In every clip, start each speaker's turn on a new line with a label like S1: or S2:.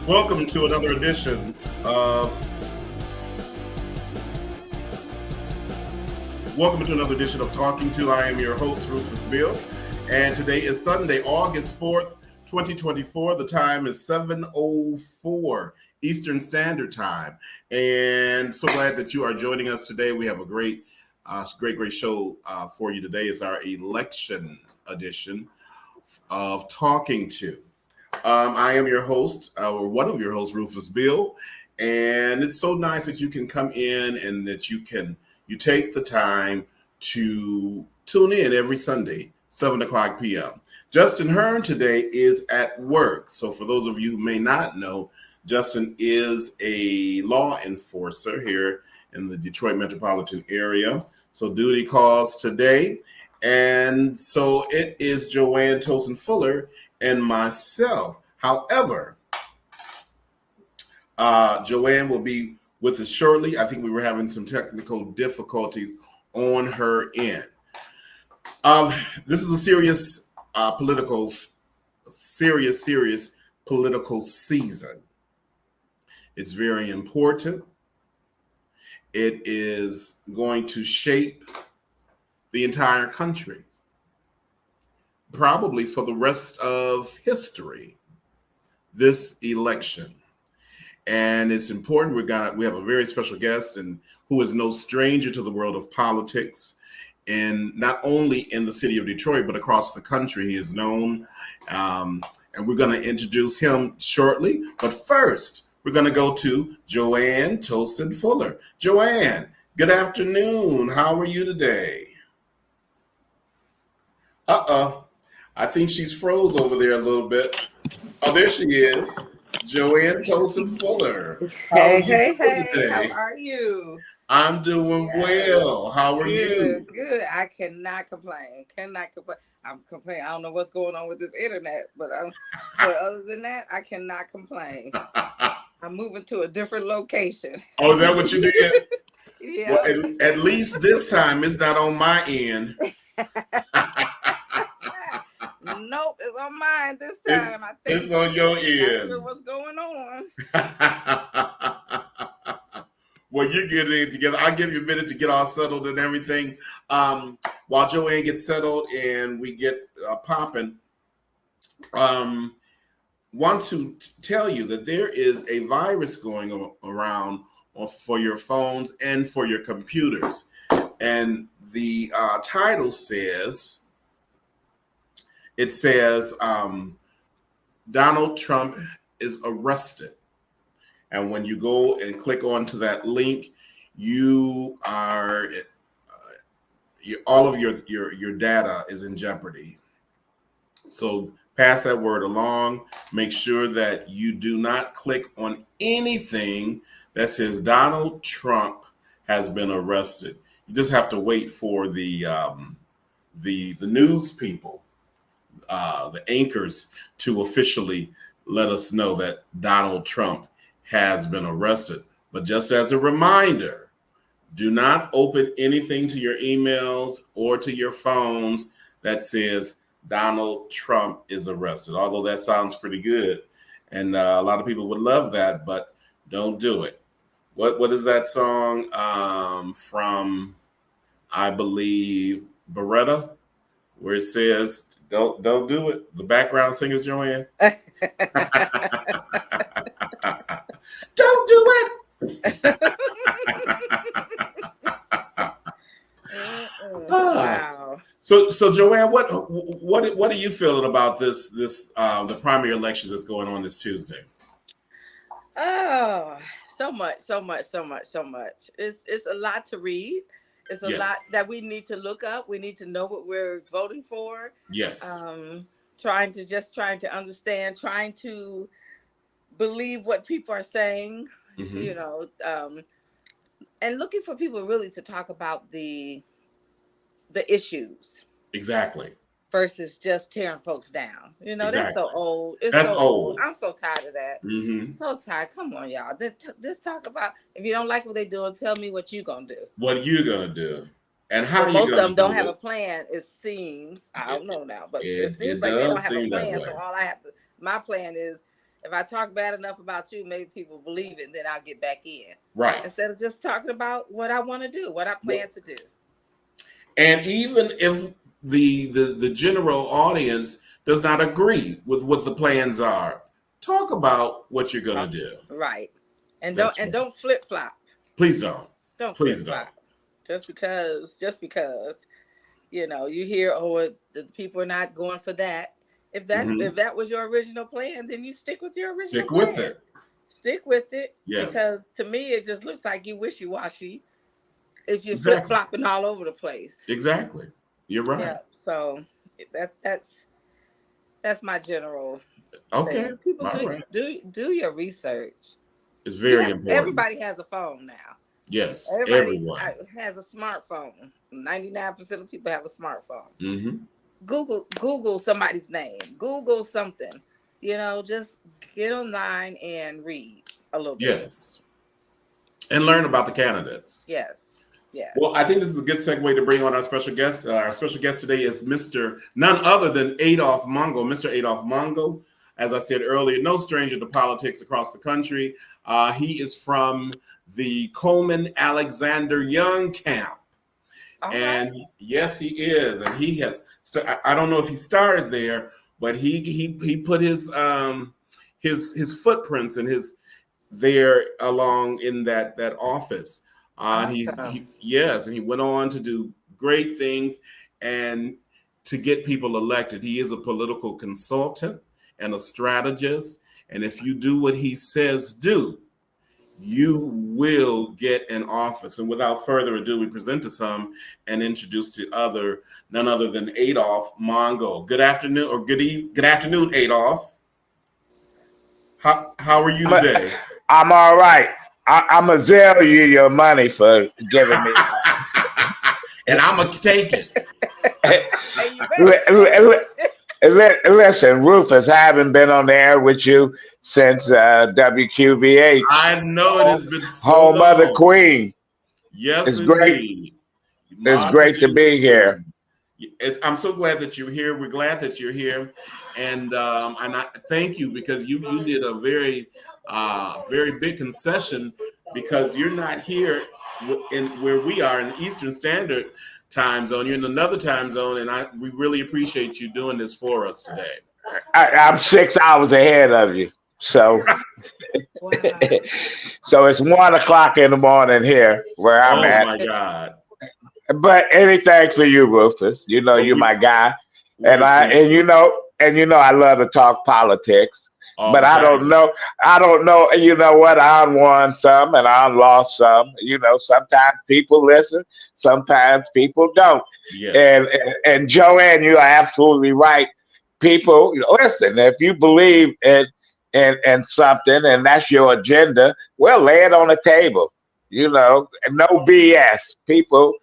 S1: Welcome to another edition of Talking To. I am your host, Rufus Beal, and today is Sunday, August 4th, 2024. The time is 7:04 Eastern Standard Time, and so glad that you are joining us today. We have a great show for you today. It's our election edition of Talking To. I am your host, or one of your hosts, Rufus Beal, and it's so nice that you can come in and that you take the time to tune in every Sunday, 7 o'clock p.m. Justin Hearn today is at work. So for those of you who may not know, Justin is a law enforcer here in the Detroit metropolitan area. So duty calls today. And so it is Joanne Tolson-Fuller and myself. However, Joanne will be with us shortly. I think we were having some technical difficulties on her end. This is a serious political season. It's very important. It is going to shape the entire country, probably for the rest of history, this election. And it's important. We have a very special guest, and who is no stranger to the world of politics, and not only in the city of Detroit, but across the country. He is known, and we're going to introduce him shortly. But first, we're going to go to Joanne Tolson-Fuller. Joanne, good afternoon. How are you today? I think she's froze over there a little bit. Oh, there she is. Joanne Tolson-Fuller.
S2: Hey, how are you?
S1: I'm doing well. How are you?
S2: Good. I cannot complain. I'm complaining. I don't know what's going on with this internet, but other than that, I cannot complain. I'm moving to a different location.
S1: Oh, is that what you did?
S2: Yeah.
S1: Well, at least this time it's not on my end.
S2: Nope, it's on mine this time. I think
S1: it's on your end.
S2: Not sure what's going on.
S1: Well, you're getting it together. I'll give you a minute to get all settled and everything. While Joanne gets settled and we get popping, want to tell you that there is a virus going around for your phones and for your computers. And the title says, Donald Trump is arrested. And when you go and click onto that link, you are all of your data is in jeopardy. So pass that word along. Make sure that you do not click on anything that says Donald Trump has been arrested. You just have to wait for the news people, the anchors, to officially let us know that Donald Trump has been arrested. But just as a reminder, do not open anything to your emails or to your phones that says Donald Trump is arrested. Although that sounds pretty good, and a lot of people would love that, but don't do it. What is that song from, I believe, Beretta, where it says, Don't do it. The background singer is Joanne. Don't do it.
S2: Wow.
S1: So Joanne, what are you feeling about this the primary elections that's going on this Tuesday?
S2: Oh, so much. It's a lot to read. It's a lot that we need to look up. We need to know what we're voting for.
S1: Yes.
S2: Trying to understand, trying to believe what people are saying, and looking for people really to talk about the issues.
S1: Exactly.
S2: Versus just tearing folks down.
S1: Exactly.
S2: That's so old.
S1: That's old.
S2: I'm so tired of that.
S1: Mm-hmm.
S2: So tired. Come on, y'all. Just talk about, if you don't like what they're doing, tell me what you're going to do.
S1: What are you going to do? And how
S2: most of them don't have a plan, it seems. I don't know now, but it seems like they don't have a plan. So my plan is if I talk bad enough about you, maybe people believe it, and then I'll get back in.
S1: Right.
S2: Instead of just talking about what I want to do, what I plan to do.
S1: And even if the general audience does not agree with what the plans are, talk about what you're gonna do.
S2: Right. And
S1: That's
S2: don't flip flop.
S1: Please don't.
S2: Don't
S1: Please
S2: flip flop. Just because, you know, you hear, the people are not going for that. If that was your original plan, then you stick with your original plan. Stick with it.
S1: Yes.
S2: Because to me, it just looks like you wishy-washy if you're flip-flopping all over the place.
S1: Exactly. You're right.
S2: Yeah. So that's my general
S1: thing.
S2: People do your research.
S1: It's very important.
S2: Everybody has a phone now.
S1: Yes.
S2: Everyone has a smartphone. 99% of people have a smartphone.
S1: Mm-hmm.
S2: Google somebody's name. Google something. You know, just get online and read a little bit.
S1: Yes. And learn about the candidates.
S2: Yes. Yes.
S1: Well, I think this is a good segue to bring on our special guest. Our special guest today is none other than Adolph Mongo. Mr. Adolph Mongo, as I said earlier, no stranger to politics across the country. He is from the Coleman Alexander Young camp. And yes, he is. And he has, I don't know if he started there, but he put his footprints and there along in that office. And he went on to do great things and to get people elected. He is a political consultant and a strategist. And if you do what he says do, you will get an office. And without further ado, we present to some and introduce to none other than Adolph Mongo. Good afternoon, or good afternoon, Adolph. How are you today?
S3: I'm all right. I'm going to zell you your money for giving me.
S1: And I'm going to take it.
S3: Listen, Rufus, I haven't been on the air with you since WQVH.
S1: I know it has been so
S3: home
S1: long.
S3: of the Queen.
S1: Yes,
S3: it's
S1: indeed.
S3: Great. It's great to be here.
S1: I'm so glad that you're here. We're glad that you're here, and I thank you because you did a very big concession because you're not here in where we are in Eastern Standard Time Zone. You're in another time zone, and we really appreciate you doing this for us today.
S3: I'm 6 hours ahead of you, so
S2: wow.
S3: So it's 1 o'clock in the morning here where I'm at.
S1: Oh my God!
S3: But anything for you, Rufus. You know you're my guy, and you know I love to talk politics. But I don't know. You know what? I won some and I lost some. You know, sometimes people listen, sometimes people don't.
S1: Yes.
S3: And Joanne, you are absolutely right. People listen. If you believe in something and that's your agenda, well, lay it on the table. You know, no BS. People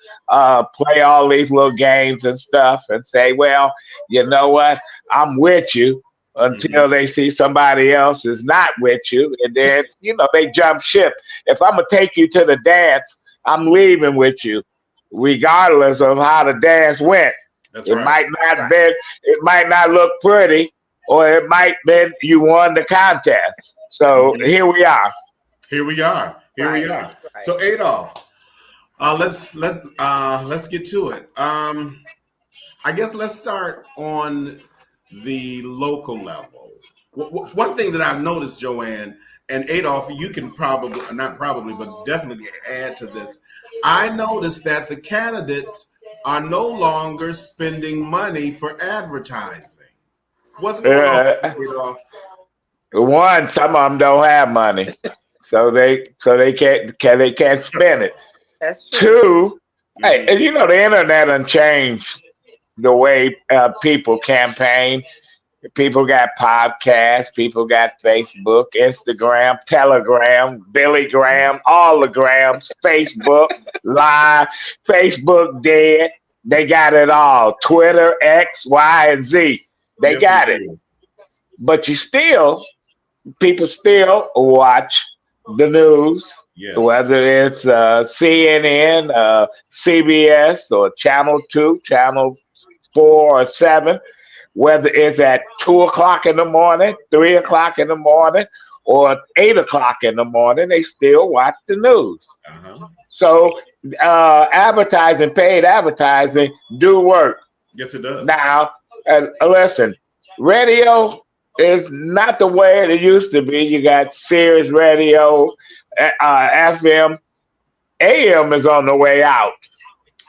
S3: play all these little games and stuff and say, well, you know what? I'm with you. Until they see somebody else is not with you. And then, you know, they jump ship. If I'm going to take you to the dance, I'm leaving with you, regardless of how the dance went.
S1: That's
S3: it
S1: right.
S3: It might not look pretty, or it might be you won the contest. So here we are.
S1: Here we are.
S2: Right.
S1: So Adolph, let's get to it. I guess let's start on the local level. One thing that I've noticed, Joanne and Adolph, you can not probably, but definitely add to this. I noticed that the candidates are no longer spending money for advertising. What's going on, Adolph?
S3: One, some of them don't have money, so they can't spend it.
S2: That's true.
S3: 2, hey, and you know the internet done changed the way people campaign. People got podcasts, people got Facebook, Instagram, Telegram, Billy Graham, all the grams, Facebook Live, Facebook dead. They got it all. Twitter, X, Y, and Z. They got it. But people still watch the news, whether it's CNN, CBS, or Channel 2, Channel 4 or 7, whether it's at 2 o'clock in the morning, 3 o'clock in the morning, or 8 o'clock in the morning, they still watch the news. So advertising, paid advertising, do work.
S1: Yes, it does.
S3: Now, listen, radio is not the way it used to be. You got Sirius Radio, FM, AM is on the way out.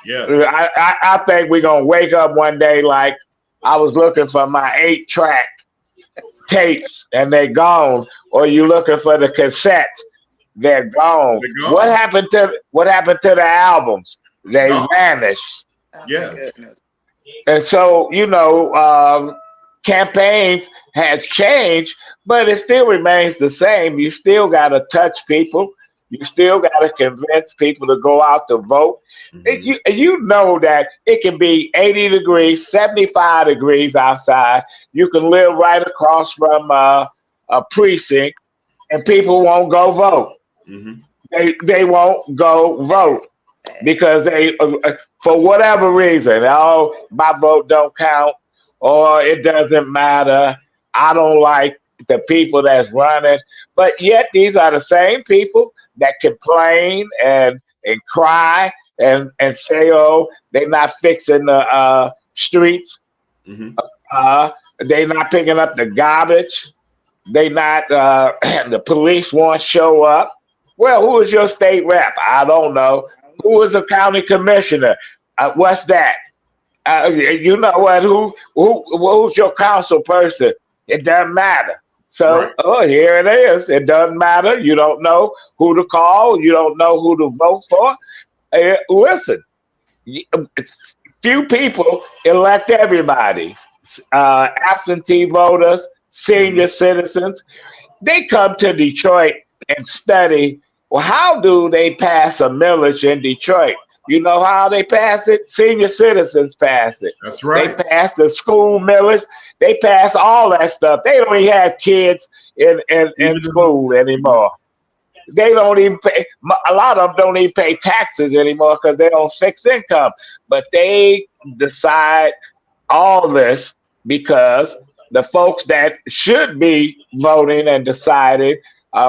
S1: Yes.
S3: I think we're going to wake up one day like I was looking for my 8-track tapes and they're gone, or you looking for the cassettes, they're gone. What happened to the albums? They vanished.
S1: Yes.
S3: And so, campaigns has changed, but it still remains the same. You still got to touch people. You still got to convince people to go out to vote. You know that it can be 80 degrees, 75 degrees outside. You can live right across from a precinct, and people won't go vote. They won't go vote because they, for whatever reason, my vote don't count, or it doesn't matter. I don't like the people that's running. But yet these are the same people that complain and cry and say, oh, they're not fixing the streets. They're not picking up the garbage. They not, the police won't show up. Well, who is your state rep? I don't know. Who is a county commissioner? What's that? You know what? Who's your council person? It doesn't matter. So, here it is. It doesn't matter. You don't know who to call. You don't know who to vote for. Listen, few people elect everybody. Absentee voters, senior citizens, they come to Detroit and study. Well, how do they pass a millage in Detroit? You know how they pass it? Senior citizens pass it.
S1: That's right.
S3: They pass the school millage. They pass all that stuff. They don't even have kids in school anymore. They don't even pay. A lot of them don't even pay taxes anymore because they don't fix income. But they decide all this because the folks that should be voting and deciding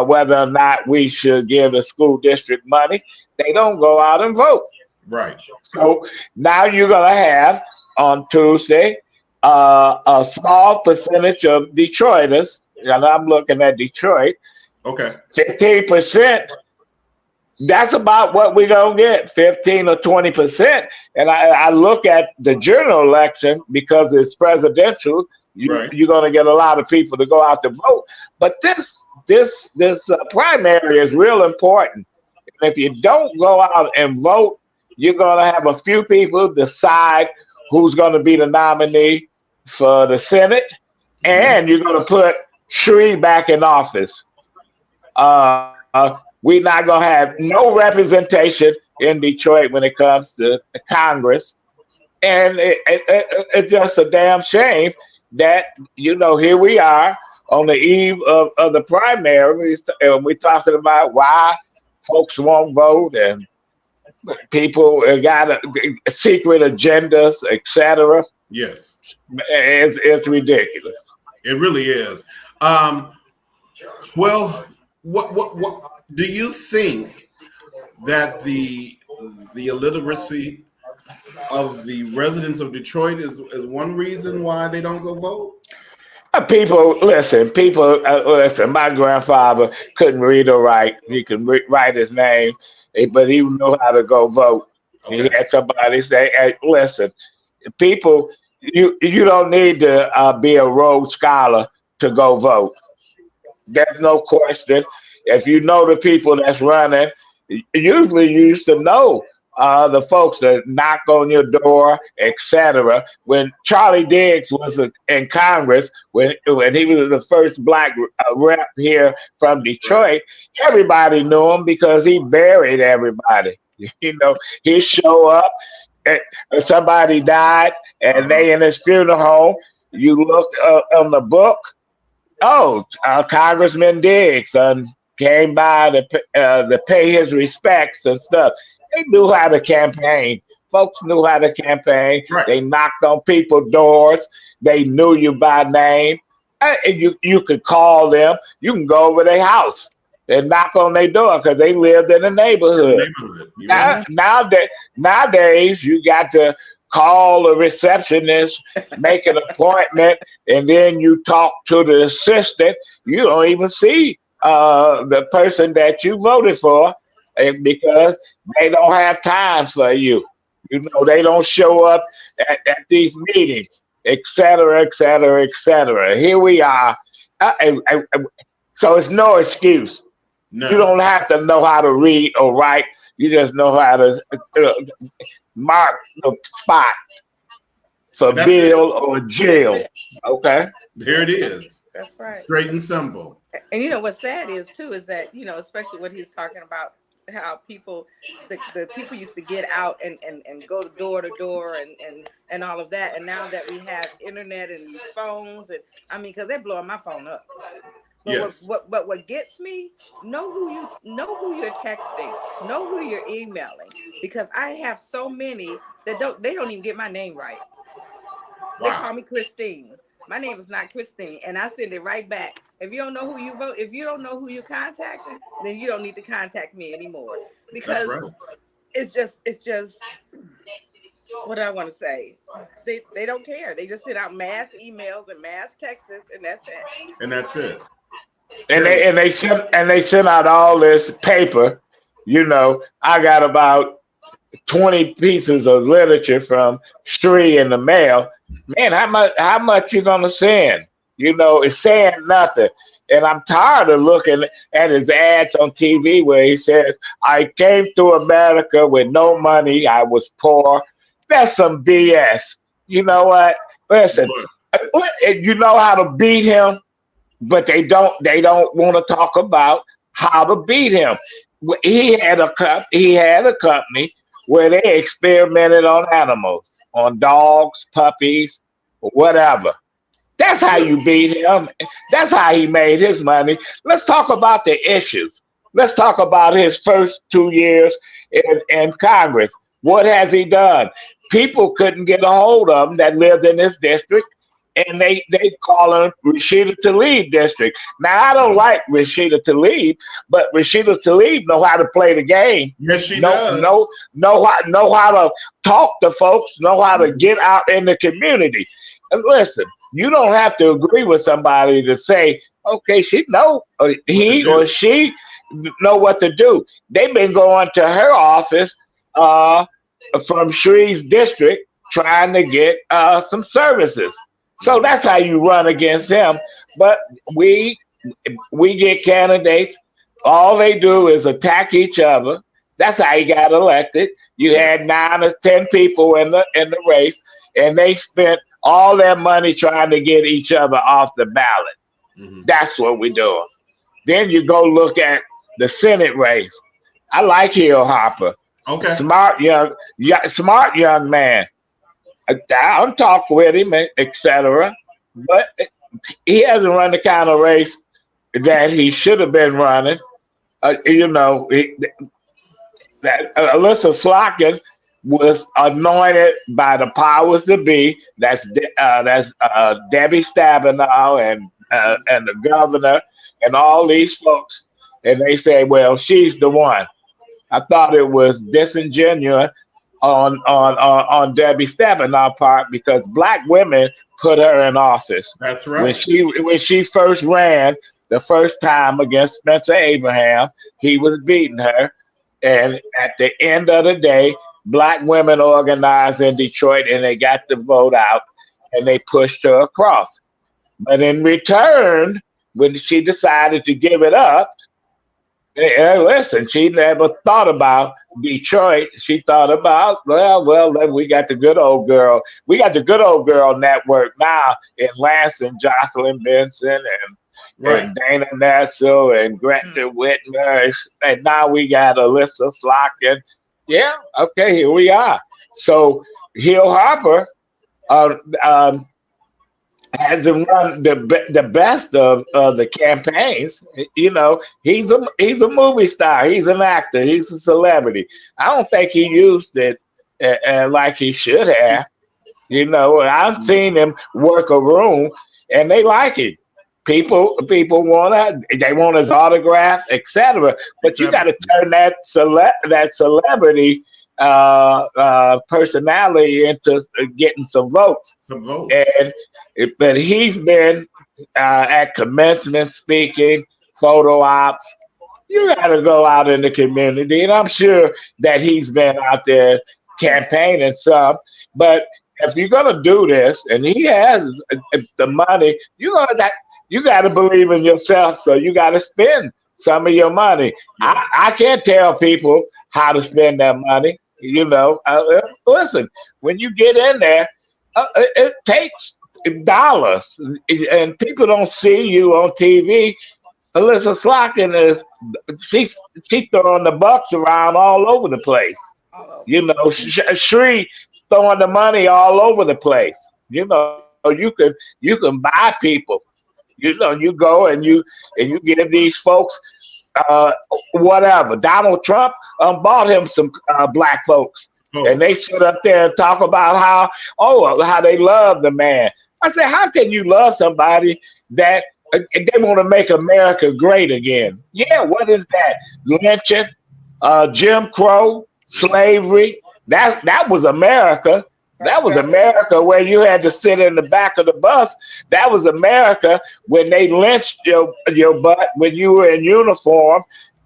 S3: whether or not we should give the school district money, they don't go out and vote.
S1: Right.
S3: So now you're going to have on Tuesday a small percentage of Detroiters, and I'm looking at Detroit.
S1: Okay.
S3: 15%. That's about what we're going to get, 15 or 20%. And I look at the general election because it's presidential. You're going to get a lot of people to go out to vote. But this primary is real important. And if you don't go out and vote, you're going to have a few people decide who's going to be the nominee for the Senate, and you're going to put Shree back in office. We're not going to have no representation in Detroit when it comes to Congress. And it's just a damn shame that, here we are on the eve of the primaries, and we're talking about why folks won't vote and people got secret agendas, etc.
S1: Yes.
S3: It's ridiculous.
S1: It really is. Well, what do you think that the illiteracy of the residents of Detroit is one reason why they don't go vote?
S3: People listen. My grandfather couldn't read or write. He could write his name, but he knew how to go vote. Okay. He had somebody say, "Hey, listen, people, you don't need to be a Rhodes Scholar to go vote. There's no question. If you know the people that's running, usually you used to know the folks that knock on your door, etc. When Charlie Diggs was in Congress, when he was the first black rep here from Detroit, everybody knew him because he buried everybody. He'd show up, and somebody died, and they in his funeral home. You look on the book. Oh, Congressman Diggs came by to pay his respects and stuff. They knew how to campaign. Folks knew how to campaign. Right. They knocked on people's doors. They knew you by name. And you could call them. You can go over their house and knock on their door because they lived in the neighborhood. Nowadays, you got to call a receptionist, make an appointment, and then you talk to the assistant. You don't even see the person that you voted for because they don't have time for you. You know, they don't show up at these meetings, et cetera, et cetera, et cetera. Here we are. So it's no excuse. No. You don't have to know how to read or write. You just know how to mark the spot for Bill or Jill. Okay.
S1: There it is.
S2: That's right.
S1: Straight and simple.
S2: And you know what's sad is too is that, you know, especially what he's talking about, how people, the people used to get out and go door to door and all of that, and now that we have internet and these phones, and I mean, because they're blowing my phone up. But yes. What gets me, know who you're texting, know who you're emailing, because I have so many that they don't even get my name right. Wow. They call me Christine. My name is not Christine, and I send it right back. If you don't know who you vote, if you don't know who you're contacting, then you don't need to contact me anymore. Because right. it's just what do I want to say? They don't care. They just send out mass emails and mass texts, and that's it.
S1: And that's it.
S3: And they send out all this paper. You know, I got about 20 pieces of literature from Sri in the mail. Man, how much you gonna send? You know, it's saying nothing. And I'm tired of looking at his ads on TV where he says, I came to America with no money, I was poor. That's some BS. You know what? Listen, you know how to beat him, but they don't want to talk about how to beat him. He had a company where they experimented on animals, on dogs, puppies, whatever. That's how you beat him. That's how he made his money. Let's talk about the issues. Let's talk about his first 2 years in Congress. What has he done? People couldn't get a hold of him that lived in this district, and they call him Rashida Tlaib district. Now, I don't like Rashida Tlaib, but Rashida Tlaib know how to play the game.
S1: Yes, she does.
S3: Know how to talk to folks, know how to get out in the community. And listen, you don't have to agree with somebody to say, okay, he or she know what to do. They've been going to her office from Shree's district trying to get some services. So that's how you run against him. But we get candidates. All they do is attack each other. That's how he got elected. You had 9 or 10 people in the race, and they spent all their money trying to get each other off the ballot. Mm-hmm. That's what we're doing. Then you go look at the Senate race. I like Hill Harper.
S1: Okay.
S3: Smart young man. I'll talk with him, etc. But he hasn't run the kind of race that he should have been running. That Alyssa Slotkin was anointed by the powers to be. That's Debbie Stabenow and the governor and all these folks, and they say, well, she's the one. I thought it was disingenuous on Debbie Stabenow's part because Black women put her in office.
S1: That's right.
S3: When she first ran the first time against Spencer Abraham, he was beating her, and at the end of the day, Black women organized in Detroit and they got the vote out and they pushed her across. But in return, when she decided to give it up, listen, she never thought about Detroit. She thought about, well, we got the good old girl. We got the good old girl network now in Lansing, Jocelyn Benson and Dana Nessel and Greta Whitmer. And now we got Alyssa Slotkin. Yeah, okay, here we are. So Hill Harper hasn't run the best of the campaigns. You know, he's a movie star. He's an actor. He's a celebrity. I don't think he used it like he should have. You know, I've seen him work a room, and they like it. People they want his autograph, etc. But you got to turn that celebrity personality into getting some votes. But he's been at commencement speaking, photo ops. You got to go out in the community, and I'm sure that he's been out there campaigning some. But if you're gonna do this, and he has the money, you got to believe in yourself. So you got to spend some of your money. Yes. I can't tell people how to spend that money. You know, listen, when you get in there, it takes dollars, and people don't see you on TV. Alyssa Slockin she's throwing the bucks around all over the place. You know, Shree throwing the money all over the place. You know, you can buy people. You know, you go and you give these folks whatever. Donald Trump bought him some black folks, and they sit up there and talk about how they love the man. I said, how can you love somebody that they want to make America great again? Yeah, what is that? Lynching, Jim Crow, slavery. That was America. That was America where you had to sit in the back of the bus. That was America when they lynched your butt when you were in uniform,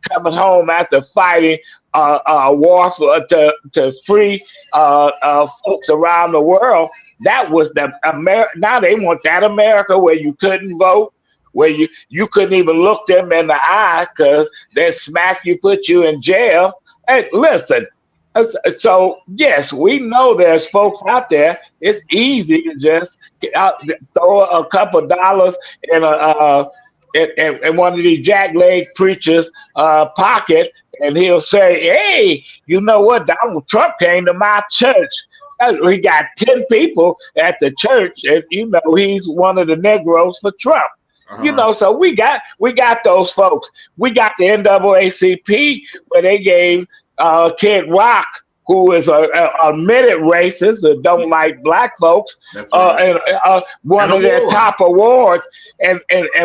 S3: coming home after fighting a war to free folks around the world. That was the America. Now they want that America where you couldn't vote, where you couldn't even look them in the eye because they'd smack you, put you in jail. Hey, listen. So yes, we know there's folks out there. It's easy to just throw a couple dollars in one of these jackleg preachers' pocket, and he'll say, "Hey, you know what? Donald Trump came to my church. We got 10 people at the church, and you know he's one of the Negroes for Trump." You know, so we got those folks. We got the NAACP where they gave Kid Rock, who is a admitted racist that don't like black folks, and one of their top awards. And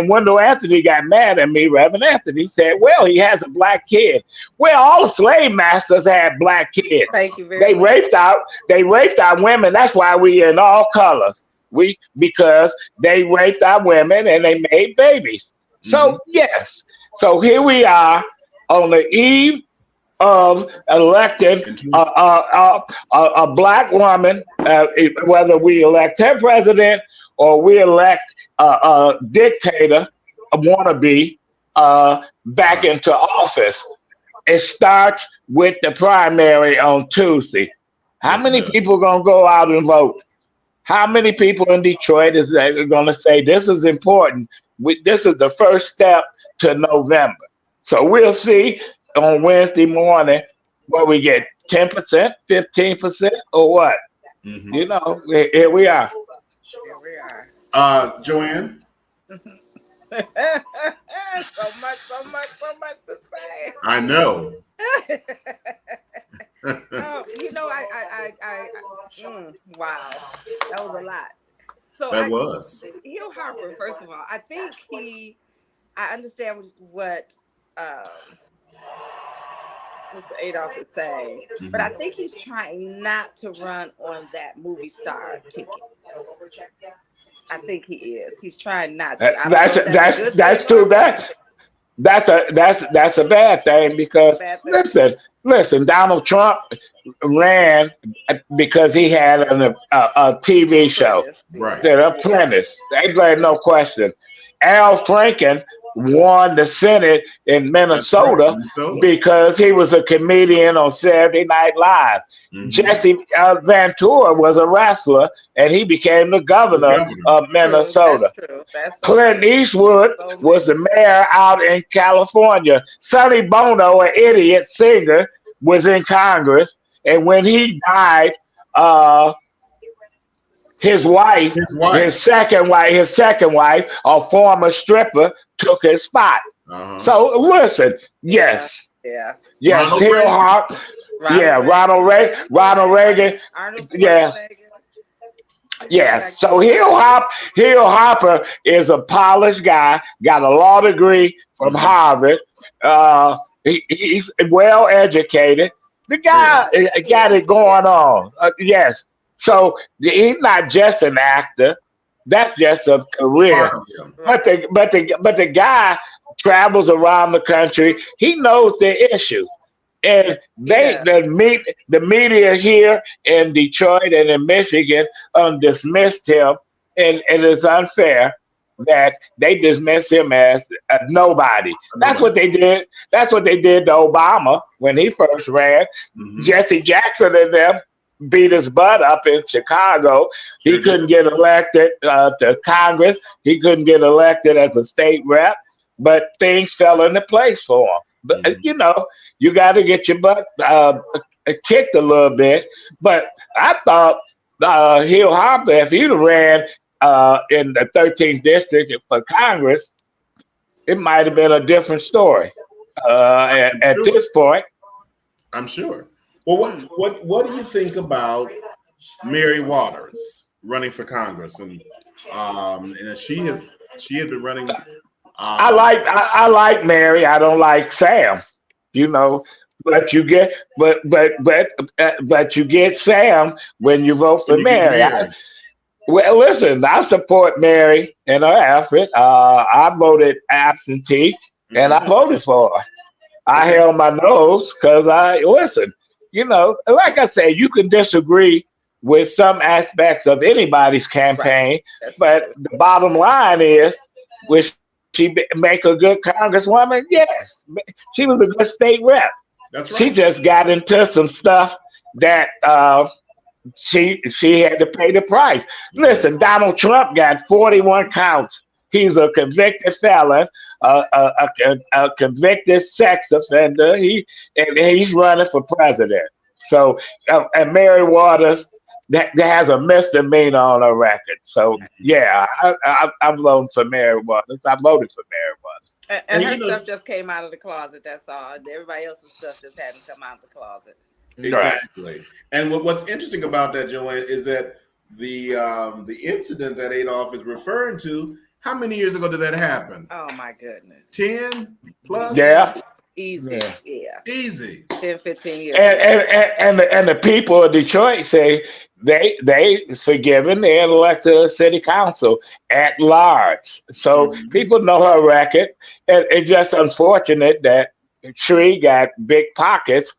S3: Wendell Anthony got mad at me, Reverend Anthony. He said, "Well, he has a black kid." Well, all the slave masters had black kids.
S2: Thank you very much.
S3: They raped our women. That's why we in all colors. Because they raped our women and they made babies. So yes. So here we are on the eve of electing a black woman, whether we elect her president or we elect a dictator, a wannabe, back into office. It starts with the primary on Tuesday. How many people are going to go out and vote? How many people in Detroit is going to say this is important? This is the first step to November. So we'll see on Wednesday morning where we get 10%, 15%, or what. You know, here we are.
S1: Joanne?
S2: so much to say.
S1: I know.
S2: You know, wow, that was a lot. So Hill Harper, first of all, I think I understand what Mr. Adolph is saying, but I think he's trying not to run on that movie star ticket. I think he is. He's trying not to.
S3: That's too bad. That's a bad thing because listen, Donald Trump ran because he had a TV show, right? The Apprentice. They blame no question. Al Franken won the Senate in Minnesota because he was a comedian on Saturday Night Live. Jesse Ventura was a wrestler, and he became the governor of Minnesota. That's Clint Eastwood was the mayor out in California. Sonny Bono, an idiot singer, was in Congress, and when he died, his second wife, a former stripper, took his spot. So listen, yes, Hill Harper, Ronald Reagan, Yes. So Hill Hopper is a polished guy, got a law degree from Harvard. He's well educated. The guy got it going on. Yes. So he's not just an actor. That's just a career. But the guy travels around the country. He knows the issues. And the media here in Detroit and in Michigan dismissed him, and it's unfair that they dismiss him as a nobody. That's what they did. That's what they did to Obama when he first ran. Jesse Jackson and them beat his butt up in Chicago. He couldn't get elected to Congress. He couldn't get elected as a state rep, but things fell into place for him. But you know, you got to get your butt kicked a little bit. But I thought Hill Hopper, if he'd have ran in the 13th district for Congress, it might have been a different story. At this point,
S1: I'm sure. Well, what do you think about Mary Waters running for Congress? And she had been running.
S3: I like Mary. I don't like Sam. You know, but you get you get Sam when you vote for Mary. Well, listen, I support Mary in her effort. I voted absentee, and I voted for her. I held my nose because listen. You know, like I said, you can disagree with some aspects of anybody's campaign, but the bottom line is, was she make a good congresswoman? Yes, she was a good state rep.
S1: That's right.
S3: She just got into some stuff that she had to pay the price. Listen, Donald Trump got 41 counts. He's a convicted felon, a convicted sex offender. He's running for president. So, and Mary Waters, that has a misdemeanor on her record. So, yeah, I'm voting for Mary Waters. I voted for Mary Waters.
S2: And her stuff just came out of the closet. That's all. Everybody else's stuff just hadn't come out of the closet.
S1: Exactly. Right. And what's interesting about that, Joanne, is that the incident that Adolph is referring to. How many years ago did that happen?
S2: Oh my goodness.
S1: 10 plus?
S3: Yeah.
S2: Easy. Yeah.
S1: Easy.
S2: 10, 15 years.
S3: And the people of Detroit say they forgiven and elected a city council at large. So people know her record. And it's just unfortunate that Shree got big pockets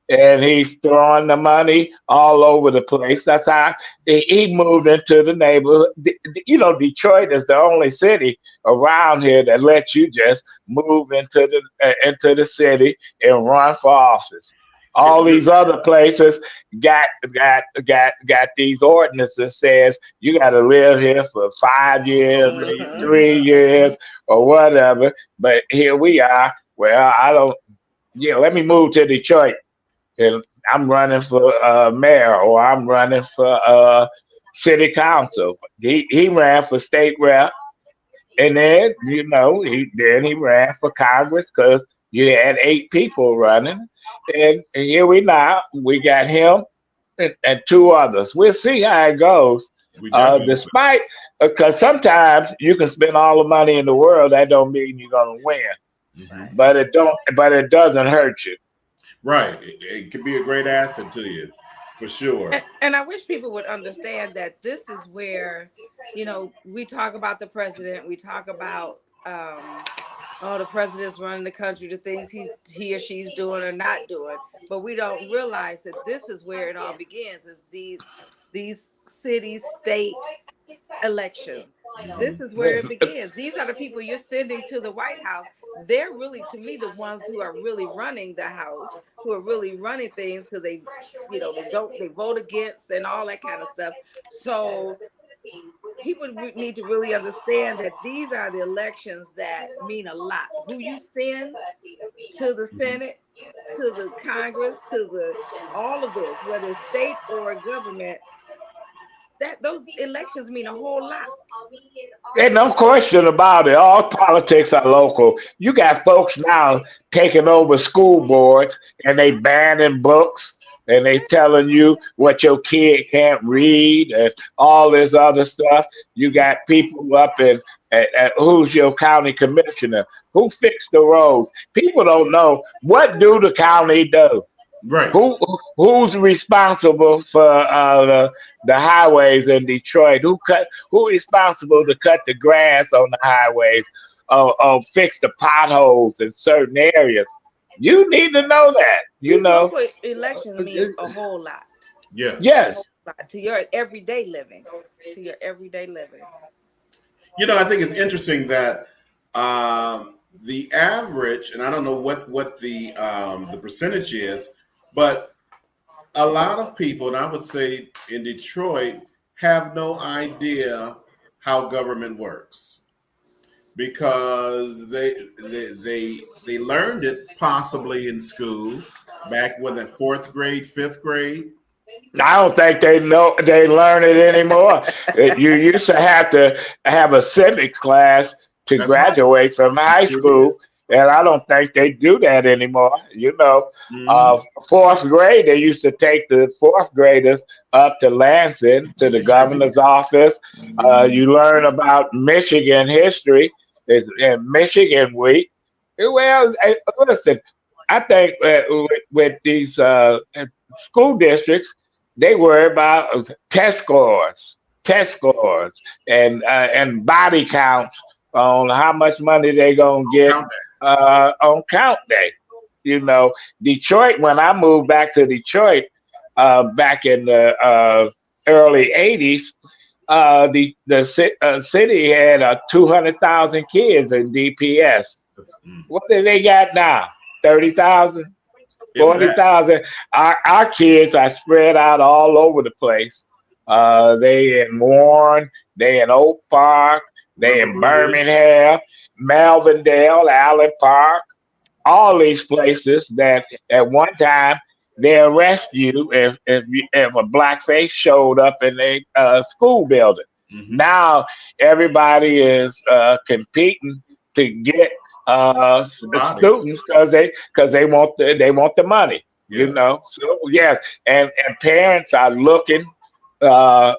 S3: and he's throwing the money all over the place. That's how he moved into the neighborhood. You know, Detroit is the only city around here that lets you just move into the city and run for office. All these other places got these ordinances says you got to live here for 5 years, 3 years, or whatever. But here we are. Well, let me move to Detroit. And I'm running for mayor, or I'm running for city council. He ran for state rep, and then he ran for Congress because you had 8 people running, and here we got him and 2 others. We'll see how it goes. Despite because sometimes you can spend all the money in the world, that don't mean you're gonna win, but it doesn't hurt you.
S1: Right. It could be a great asset to you, for sure.
S2: And I wish people would understand that this is where, we talk about the president, we talk about, the president's running the country, the things he or she's doing or not doing, but we don't realize that this is where it all begins, is these city, state elections. This is where it begins. These are the people you're sending to the White House. They're really, to me, the ones who are really running the house, who are really running things, because they vote against and all that kind of stuff. So people need to really understand that these are the elections that mean a lot. Who you send to the Senate, to the Congress, to all of this, whether it's state or government, those elections mean a whole lot.
S3: Ain't no question about it. All politics are local. You got folks now taking over school boards and they banning books and they telling you what your kid can't read and all this other stuff. You got people up in who's your county commissioner? Who fixed the roads? People don't know what do the county do.
S1: Right.
S3: Who's responsible for the highways in Detroit? Who responsible to cut the grass on the highways or fix the potholes in certain areas? You need to know that. You know,
S2: elections mean a whole lot.
S1: Yes.
S3: Yes.
S2: To your everyday living. To your everyday living.
S1: You know, I think it's interesting that the average, and I don't know what the percentage is, but a lot of people, and I would say in Detroit, have no idea how government works because they learned it possibly in school back when the 4th grade, 5th grade.
S3: I don't think they learn it anymore. You used to have a civics class to graduate from high school, and I don't think they do that anymore. You know, 4th grade, they used to take the 4th graders up to Lansing to the governor's office. You learn about Michigan history and Michigan week. Well, listen, I think with these school districts, they worry about test scores, and body counts on how much money they gonna get on count day. You know, Detroit. When I moved back to Detroit back in the early '80s, the city had 200,000 kids in DPS. What do they got now? 30,000. 40,000. Our kids are spread out all over the place. They in Warren, they in Oak Park, they in Birmingham, Melvindale, Allen Park, all these places that at one time they arrest you if a blackface showed up in a school building. Now everybody is competing to get students because they want the money. You know, so yes, and parents are looking for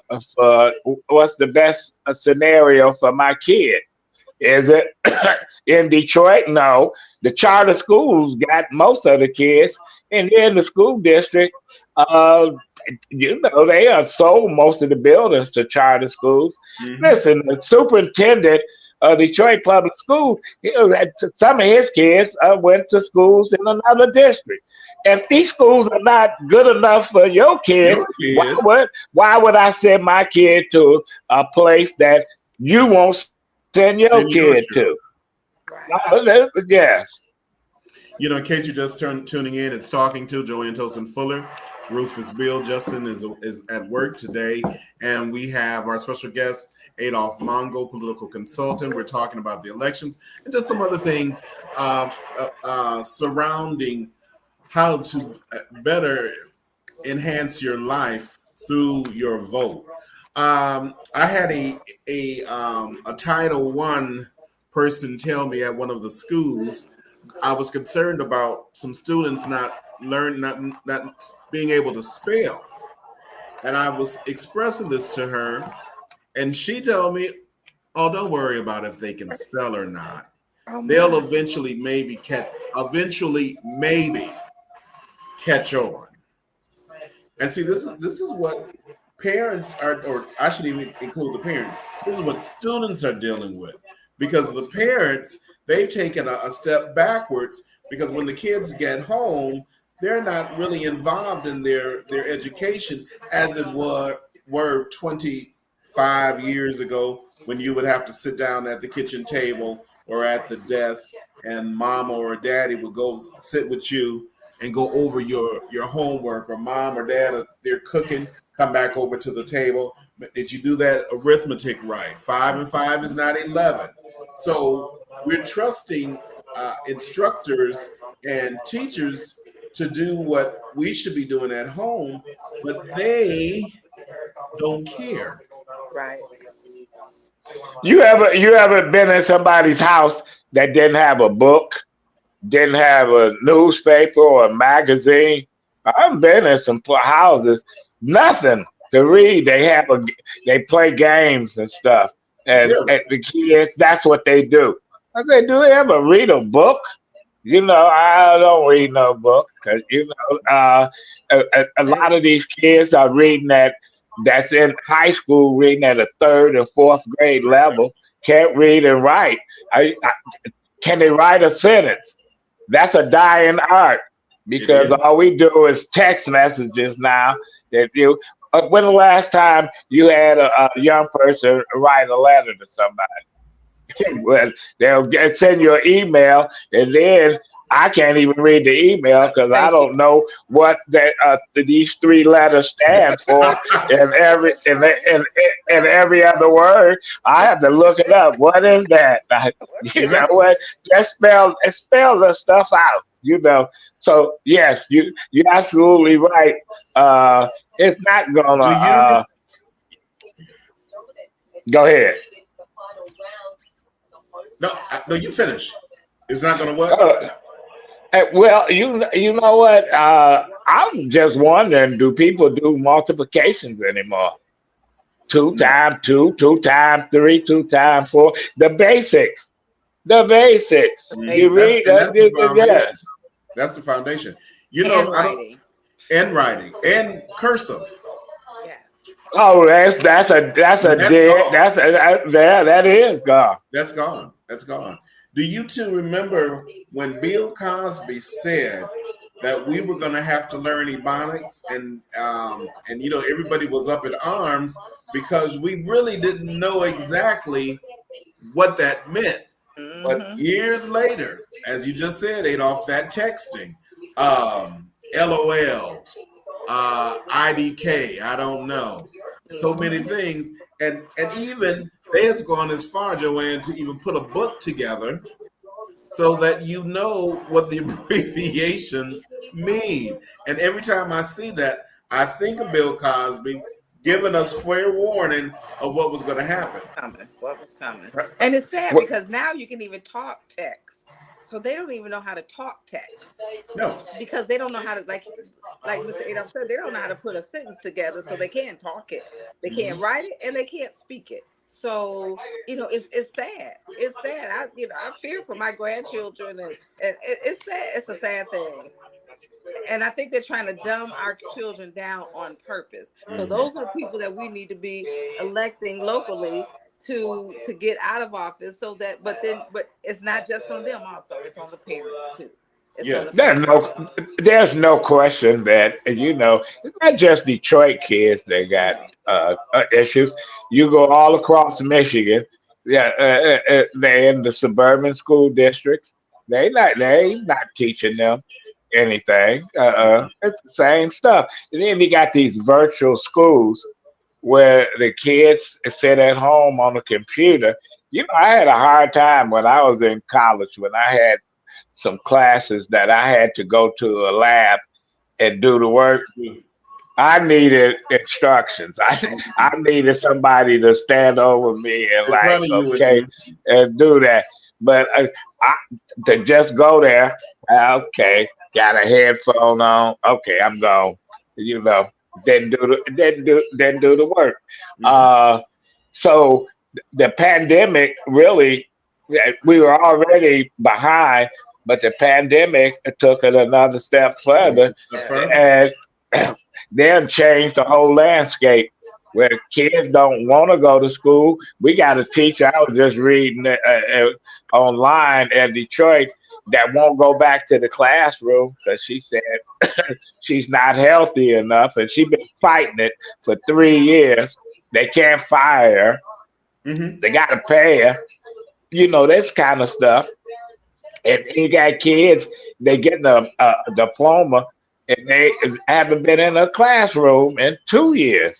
S3: what's the best scenario for my kid. Is it in Detroit? No, the charter schools got most of the kids, and in the school district, you know, they have sold most of the buildings to charter schools. Listen, the superintendent Detroit Public Schools, some of his kids went to schools in another district. If these schools are not good enough for your kids, why would I send my kid to a place that you won't send your kid to? Yes.
S1: You know, in case you're just tuning in, it's talking to Joanne Tolson-Fuller. Rufus Beal. Justin is at work today, and we have our special guest, Adolph Mongo, political consultant. We're talking about the elections and just some other things surrounding how to better enhance your life through your vote. I had a Title I person tell me at one of the schools I was concerned about some students not being able to spell, and I was expressing this to her. And she told me, "Oh, don't worry about if they can spell or not. They'll eventually maybe catch on." And see, this is what parents are, or I shouldn't even include the parents. This is what students are dealing with, because the parents, they've taken a step backwards, because when the kids get home, they're not really involved in their education as it were 25 years ago, when you would have to sit down at the kitchen table or at the desk, and mom or daddy would go sit with you and go over your homework, or mom or dad, they're cooking, come back over to the table. Did you do that arithmetic right? 5 and 5 is not 11. So we're trusting instructors and teachers to do what we should be doing at home, but they don't care.
S2: Right.
S3: You ever been in somebody's house that didn't have a book, didn't have a newspaper or a magazine, I've been in some houses, nothing to read. They play games and stuff, and
S1: Really?
S3: the kids, that's what they do. I said, do they ever read a book? I don't read no book because a lot of these kids are reading that's in high school, reading at a third and fourth grade level, can't read and write. Can they write a sentence? That's a dying art because all we do is text messages now. That when the last time you had a young person write a letter to somebody? Well, they'll send you an email, and then I can't even read the email because I don't know what these three letters stand for, and every other word. I have to look it up. What is that? You know what? Just spell the stuff out. So yes, you're absolutely right. It's not gonna. Go ahead.
S1: No, you finish. It's not going to what?
S3: Well, you know what? I'm just wondering, do people do multiplications anymore? 2 times 2, 2 times 3, 2 times 4. The basics. You read that? Yes.
S1: That's the foundation. And writing and cursive.
S3: Yes. Oh, that is gone.
S1: That's gone. Do you two remember when Bill Cosby said that we were going to have to learn Ebonics, and everybody was up in arms because we really didn't know exactly what that meant. Mm-hmm. But years later, as you just said, Adolph, that texting, LOL, IDK, I don't know, so many things, and even they has gone as far, Joanne, to even put a book together so that you know what the abbreviations mean. And every time I see that, I think of Bill Cosby giving us fair warning of what was going to happen.
S2: What was coming. And it's sad because now you can even talk text. So they don't even know how to talk text.
S1: No.
S2: Because they don't know how to, like Mr. Adolph said, they don't know how to put a sentence together, so they can't talk it. They can't write it, and they can't speak it. So, it's sad. It's sad. I fear for my grandchildren, and it's sad. It's a sad thing. And I think they're trying to dumb our children down on purpose. So those are people that we need to be electing locally to get out of office, so that but it's not just on them, also it's on the parents too.
S3: Yes. There's no question that it's not just Detroit kids that got issues. You go all across Michigan, they're in the suburban school districts. They ain't not teaching them anything. It's the same stuff. And then you got these virtual schools where the kids sit at home on a computer. I had a hard time when I was in college, when I had some classes that I had to go to a lab and do the work. I needed instructions. I needed somebody to stand over me and and do that. But to just go there, okay, got a headphone on, okay, I'm gone. Didn't do the work. So the pandemic really, we were already behind, but the pandemic took it another step further and then changed the whole landscape where kids don't want to go to school. We got a teacher, I was just reading online at Detroit, that won't go back to the classroom because she said she's not healthy enough, and she's been fighting it for 3 years. They can't fire her. They got to pay her. This kind of stuff. And you got kids, they getting a diploma, and they haven't been in a classroom in 2 years.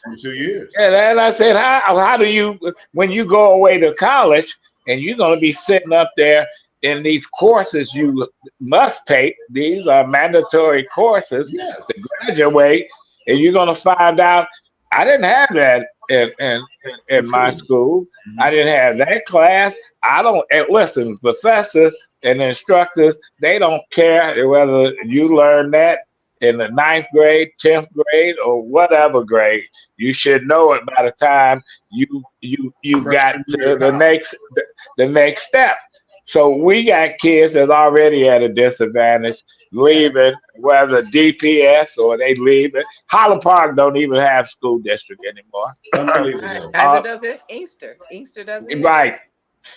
S3: And I said, how do you, when you go away to college and you're going to be sitting up there in these courses you must take, these are mandatory courses to graduate, and you're going to find out, I didn't have that in my school. I didn't have that class. Listen, professors and instructors, they don't care whether you learn that in the 9th grade, 10th grade, or whatever grade, you should know it by the time you got to the next step. So we got kids that's already at a disadvantage, leaving whether DPS or they leaving. Highland Park don't even have school district anymore.
S2: Neither does it Inkster. Inkster doesn't.
S3: Right.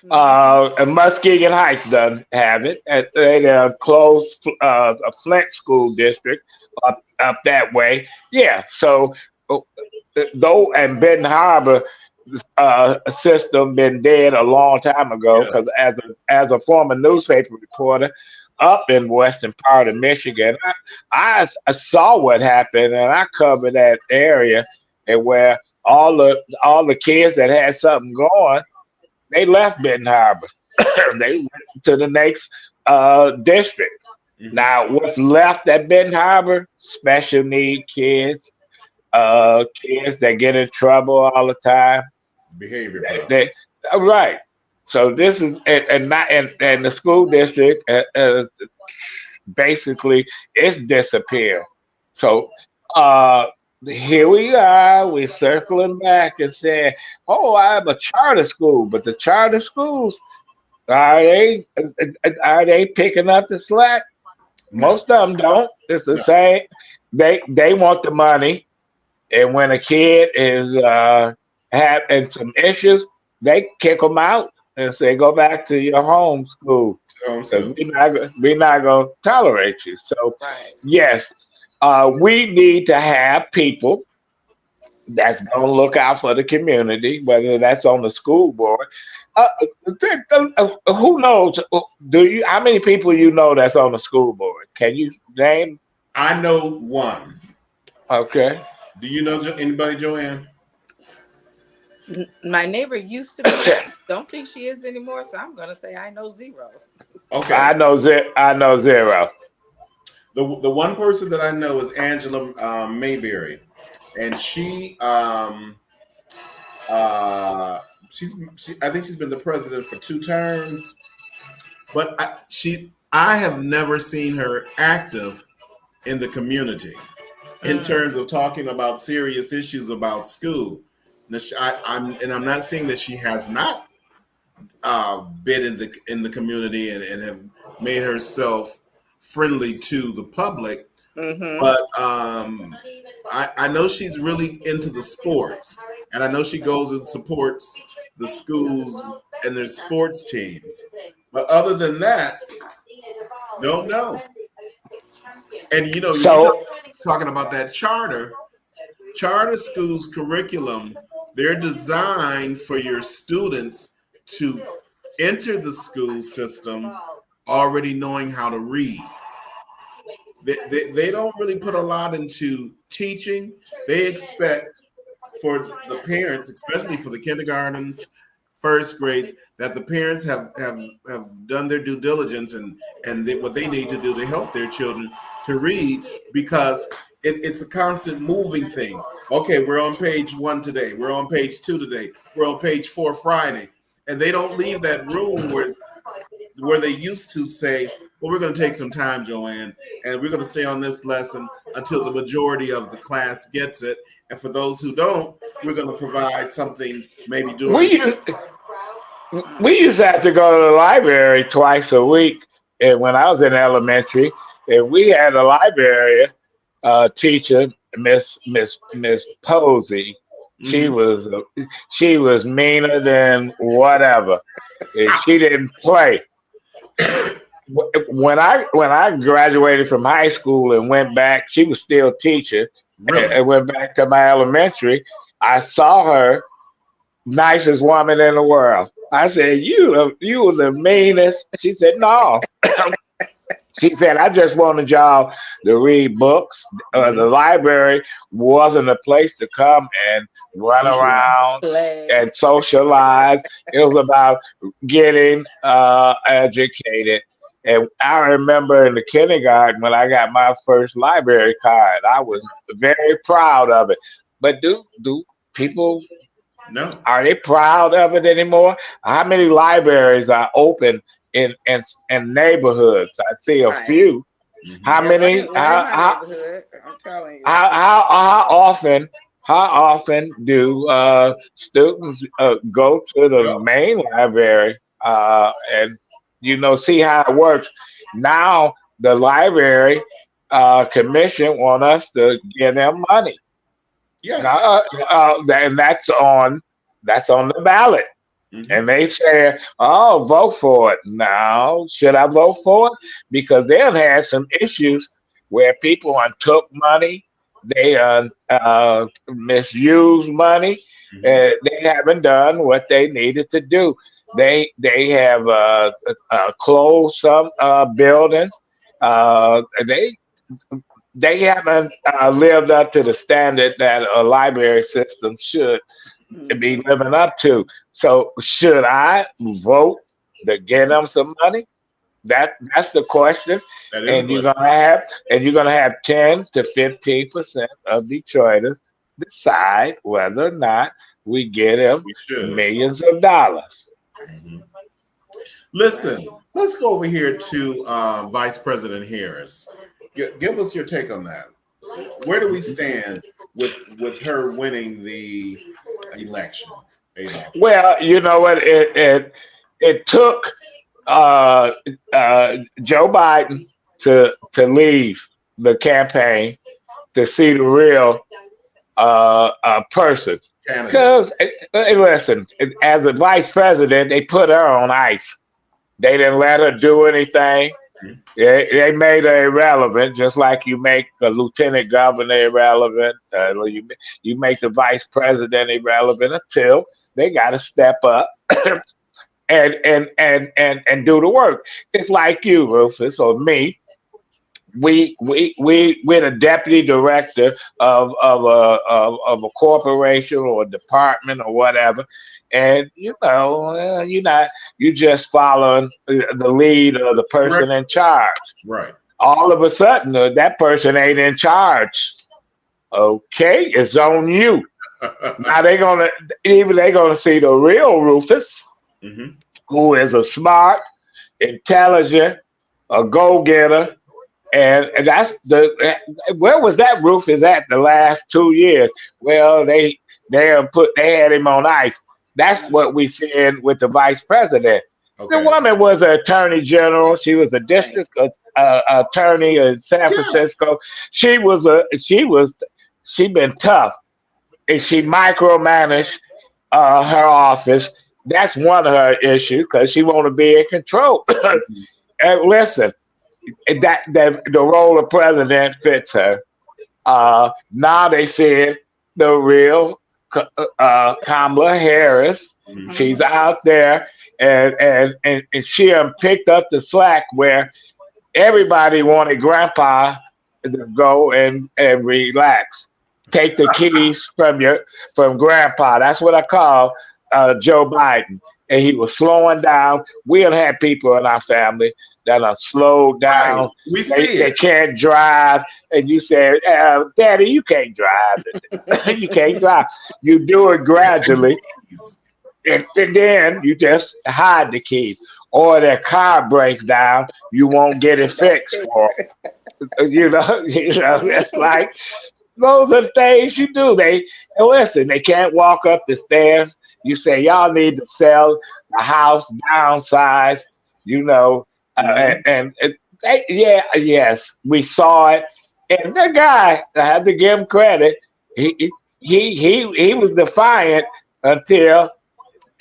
S3: And Muskegon Heights doesn't have it. They closed a Flint school district up that way. Yeah. So though, and Benton Harbor system been dead a long time ago, because as a former newspaper reporter up in western part of Michigan, I saw what happened, and I covered that area, and where all the kids that had something going, they left Benton Harbor. They went to the next district. Mm-hmm. Now, what's left at Benton Harbor? Special need kids, kids that get in trouble all the time.
S1: Behavior.
S3: Right. So this is and the school district basically it's disappeared. So here we are. We're circling back and saying, "Oh, I have a charter school," but the charter schools are they picking up the slack? No. Most of them don't. It's the same. They want the money, and when a kid is having some issues, they kick them out and say, "Go back to your home school. We're not going to tolerate you." So, yes, we need to have people that's going to look out for the community, whether that's on the school board. Who knows? How many people you know that's on the school board? Can you name?
S1: I know one.
S3: Okay.
S1: Do you know anybody, Joanne?
S2: My neighbor used to be. I don't think she is anymore, so I'm going to say I know zero.
S3: Okay. I know zero.
S1: The one person that I know is Angela Mayberry, and she I think she's been the president for 2 terms, but I have never seen her active in the community in terms of talking about serious issues about school. I'm not saying that she has not been in the community and have made herself friendly to the public, but I know she's really into the sports, and I know she goes and supports the schools and their sports teams. But other than that, don't know. And you're talking about that charter schools curriculum. They're designed for your students to enter the school system already knowing how to read. They don't really put a lot into teaching. They expect for the parents, especially for the kindergartens, first grades, that the parents have done their due diligence and what they need to do to help their children to read, because it's a constant moving thing. Okay, we're on page 1 today. We're on page 2 today. We're on page 4 Friday. And they don't leave that room where they used to say, well, we're going to take some time, Joanne, and we're going to stay on this lesson until the majority of the class gets it. And for those who don't, we're going to provide something maybe during.
S3: We used to have to go to the library twice a week. And when I was in elementary, and we had a library teacher, Miss Posey. Mm-hmm. She was meaner than whatever. And she didn't play. When I graduated from high school and went back, she was still teaching. Really? And went back to my elementary. I saw her, nicest woman in the world. I said, you were the meanest. She said, no. She said, I just wanted y'all to read books. The library wasn't a place to come and run around and socialize. It was about getting educated. And I remember in the kindergarten when I got my first library card, I was very proud of it. But do people, are they proud of it anymore? How many libraries are open in neighborhoods? I see a few. How
S2: Yeah, one
S3: many?
S2: in my neighborhood. I'm telling you.
S3: How often do students go to the
S1: Yep.
S3: main library and see how it works? Now the library commission want us to give them money.
S1: Yes.
S3: And that's on the ballot.
S1: Mm-hmm.
S3: And they say, "Oh, vote for it." Now, should I vote for it? Because they've had some issues where people took money, they misused money,
S1: Mm-hmm.
S3: they haven't done what they needed to do. They have closed some buildings. They haven't lived up to the standard that a library system should be living up to. So should I vote to get them some money? That's the question.
S1: That is a
S3: And you're
S1: question.
S3: gonna have 10 to 15% of Detroiters decide whether or not we get them
S1: We should.
S3: millions of dollars.
S1: Mm-hmm. Listen, let's go over here to Vice President Harris. Give us your take on that. Where do we stand with her winning the election? Adolph?
S3: Well, you know what? It took Joe Biden to leave the campaign to see the real person.
S1: Canada.
S3: Because listen, as a vice president, they put her on ice. They didn't let her do anything. They made her irrelevant, just like you make a lieutenant governor irrelevant. You make the vice president irrelevant until they got to step up and do the work. It's like you, Rufus, or me. We're the deputy director of a corporation or a department or whatever, and you're just following the lead of the person in charge.
S1: Right.
S3: All of a sudden, that person ain't in charge. Okay, it's on you. Now they're gonna see the real Rufus,
S1: Mm-hmm.
S3: who is a smart, intelligent, a go-getter. And that's where was that Rufus at the last 2 years? Well, they had him on ice. That's what we seeing with the vice president.
S1: Okay.
S3: The woman was an attorney general. She was a district attorney in San Francisco. She been tough, and she micromanaged her office. That's one of her issues because she want to be in control. And listen. That the role of president fits her. Now they said the real Kamala Harris.
S1: Mm-hmm.
S3: She's out there, and she picked up the slack where everybody wanted Grandpa to go and relax, take the keys from Grandpa. That's what I call Joe Biden, and he was slowing down. We have had people in our family that are slowed down.
S1: Right. We see
S3: they can't drive. And you say, Daddy, you can't drive. You can't drive. You do it gradually. And then you just hide the keys. Or their car breaks down, you won't get it fixed for them. It's like, those are the things you do. Listen, they can't walk up the stairs. You say, y'all need to sell the house, downsize, yes, we saw it. And the guy, I have to give him credit. He was defiant until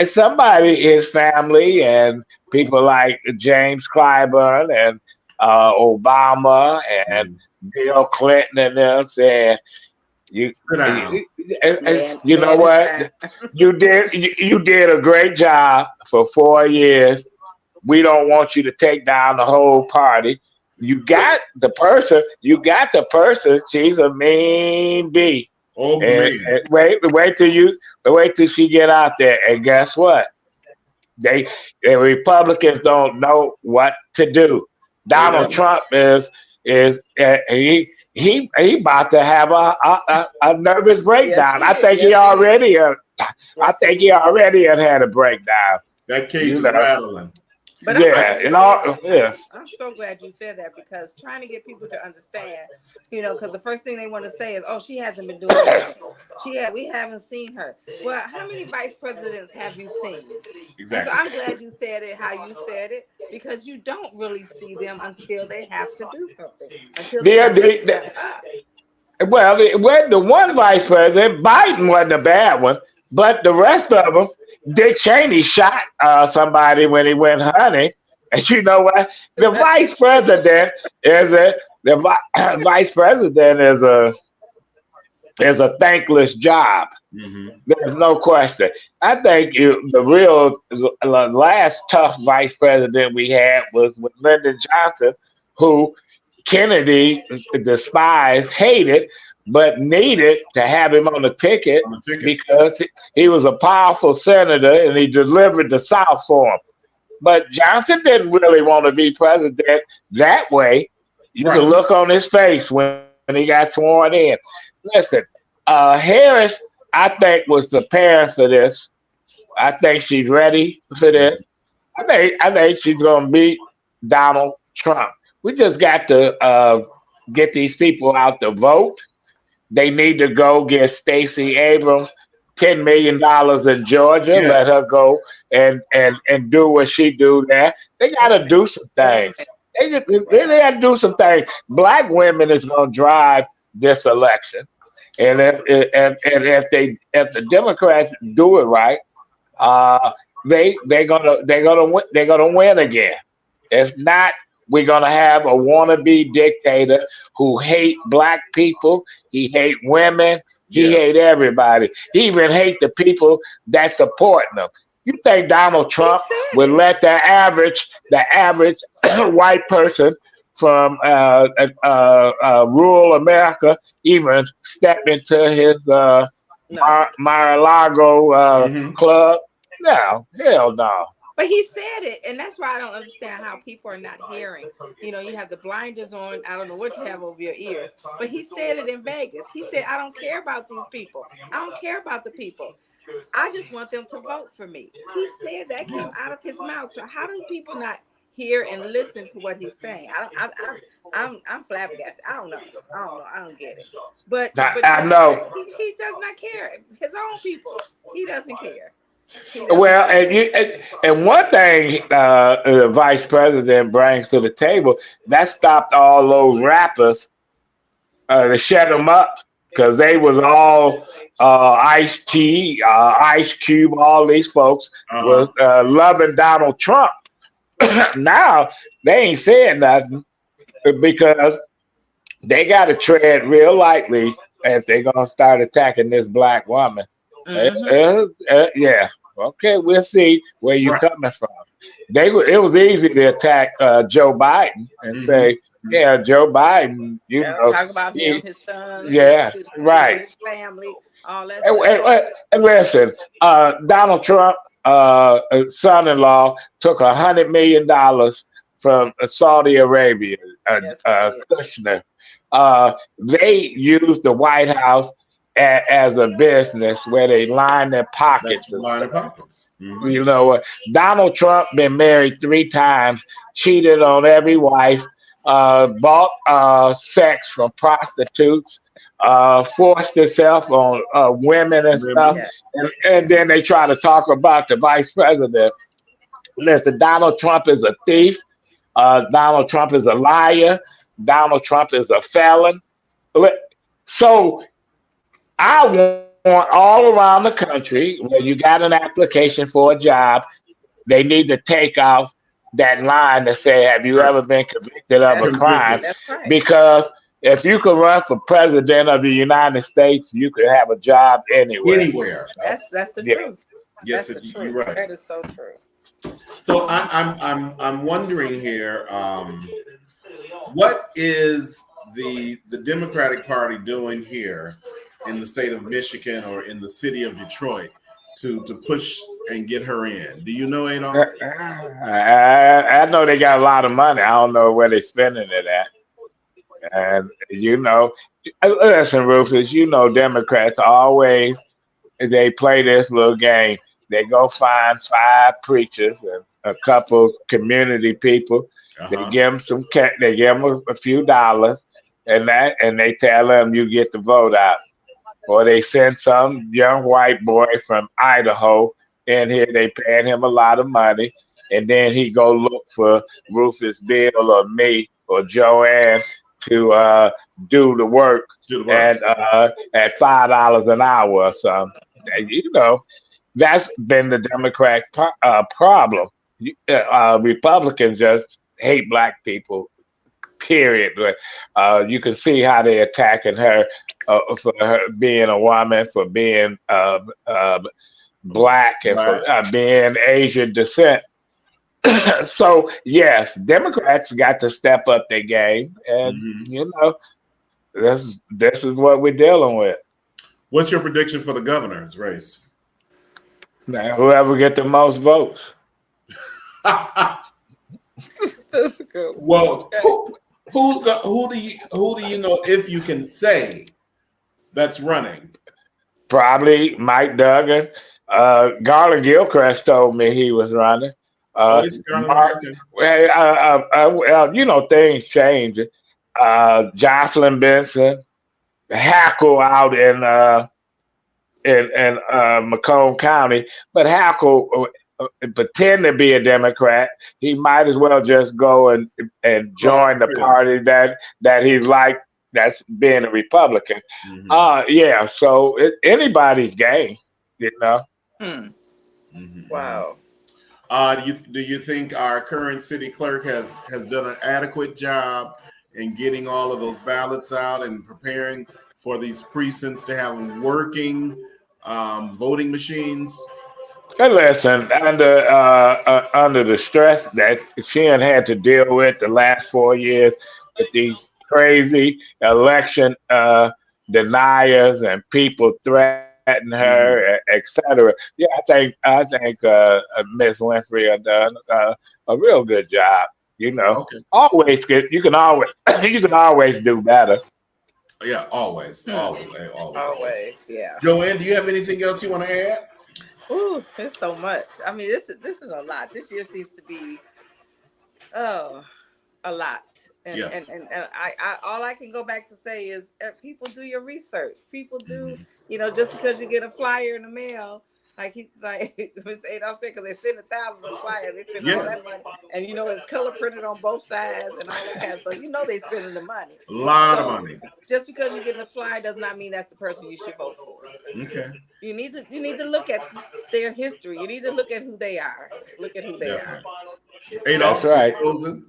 S3: somebody, his family and people like James Clyburn and Obama and Bill Clinton and them said, you know what? You did a great job for 4 years. We don't want you to take down the whole party. You got the person. She's a mean bee.
S1: Oh,
S3: and wait till she get out there. And guess what? The Republicans don't know what to do. Donald Trump is he about to have a nervous breakdown.
S2: Yes,
S3: I think he already had a breakdown.
S1: That cage is rattling.
S2: But I'm so glad you said that, because trying to get people to understand, because the first thing they want to say is, "Oh, she hasn't been doing anything. We haven't seen her." Well, how many vice presidents have you seen? Exactly. And so I'm glad you said it how you said it, because you don't really see them until they have to do something, until they have to step up.
S3: Well, the one vice president, Biden wasn't a bad one, but the rest of them, Dick Cheney shot somebody when he went hunting, and you know what? The vice president is vice president is a thankless job. Mm-hmm. There's no question. I think the last tough vice president we had was with Lyndon Johnson, who Kennedy despised, hated, but needed to have him on the ticket because he was a powerful senator and he delivered the South for him. But Johnson didn't really want to be president that way. You can look on his face when he got sworn in. Listen, Harris, I think, was preparing for this. I think she's ready for this. I think she's going to beat Donald Trump. We just got to get these people out to vote. They need to go get Stacey Abrams $10 million in Georgia. Yes. Let her go and do what she do there. They got to do some things. They got to do some things. Black women is going to drive this election, and if the Democrats do it right, they're gonna win again. If not, we're going to have a wannabe dictator who hate black people. He hate women. He hate everybody. He even hate the people that support him. You think Donald Trump would let the average white person from rural America even step into his Mar-a-Lago club? No, hell no.
S2: But he said it, and that's why I don't understand how people are not hearing. You have the blinders on. I don't know what you have over your ears. But he said it in Vegas. He said, "I don't care about these people. I don't care about the people. I just want them to vote for me." He said that came out of his mouth. So how do people not hear and listen to what he's saying? I'm flabbergasted. I don't know. I don't get it. But
S3: I know
S2: he does not care. His own people. He doesn't care.
S3: Well, and one thing the vice president brings to the table, that stopped all those rappers to shut them up, because they was all Ice-T, Ice Cube, all these folks was loving Donald Trump. Now they ain't saying nothing because they got to tread real lightly if they're gonna start attacking this black woman. Yeah. Okay, we'll see where you're coming from. It was easy to attack Joe Biden and say, "Yeah, Joe Biden,
S2: talk about him, his sons, his family, all that
S3: stuff." And listen, Donald Trump, son-in-law, took $100 million from Saudi Arabia, Kushner. They used the White House as a business where they line their pockets. Mm-hmm. Donald Trump been married 3 times, cheated on every wife, bought sex from prostitutes, forced himself on women and stuff, and then they try to talk about the vice president. Listen, Donald Trump is a thief. Donald Trump is a liar. Donald Trump is a felon. So I want all around the country where you got an application for a job, they need to take off that line that say, "Have you ever been convicted of a crime?"
S2: Right.
S3: Because if you could run for president of the United States, you could have a job anywhere.
S2: That's the truth.
S1: Yes, you're right.
S2: That is so true.
S1: So I'm wondering here, what is the Democratic Party doing here in the state of Michigan or in the city of Detroit to push and get her in? Do you know, Adolph?
S3: I know they got a lot of money. I don't know where they're spending it at. And listen, Rufus, Democrats always, they play this little game. They go find 5 preachers a couple community people. They give them some they give them a few dollars, and they tell them you get the vote out. Or they send some young white boy from Idaho in here. They paying him a lot of money, and then he go look for Rufus Beal or me or Joanne to do the work, and at $5 an hour or something. You know, that's been the Democrat problem. Republicans just hate black people. Period. You can see how they're attacking her for her being a woman, for being black, and for being Asian descent. So yes, Democrats got to step up their game, and you know, this is what we're dealing with.
S1: What's your prediction for the governor's race?
S3: Now, whoever get the most votes.
S2: That's good.
S1: Well, who do you know, if you can say, that's running?
S3: Probably Mike Duggan. Garland Gilchrist told me he was running. Mark, you know, things change. Jocelyn Benson, Hackle out in Macomb County, but Hackle pretend to be a Democrat. He might as well just go and join the party that he's like. That's being a Republican. Yeah. So anybody's game, you know.
S2: Wow.
S1: Do you think our current city clerk has done an adequate job in getting all of those ballots out and preparing for these precincts to have working voting machines?
S3: Hey, listen, under the stress that she had to deal with the last 4 years with these crazy election deniers and people threatening her, etc. Yeah, I think Miss Winfrey done a real good job. You know, you can always do better.
S1: Yeah, always.
S2: Yeah.
S1: Joanne, do you have anything else you want to add?
S2: Ooh, there's so much. I mean, this is a lot. This year seems to be a lot. And I all I can go back to say is people do your research. People do, you know, just because you get a flyer in the mail, like Mr. Adolph said, because they send thousands of flyers, they spend all that money, and you know it's color printed on both sides and all that kind of stuff. You know they spending the money.
S1: A lot of money.
S2: Just because you're getting a flyer does not mean that's the person you should vote for.
S1: Okay.
S2: You need to look at their history. You need to look at who they are. Look at who they are.
S1: Adolph,
S3: that's right.
S1: Closing.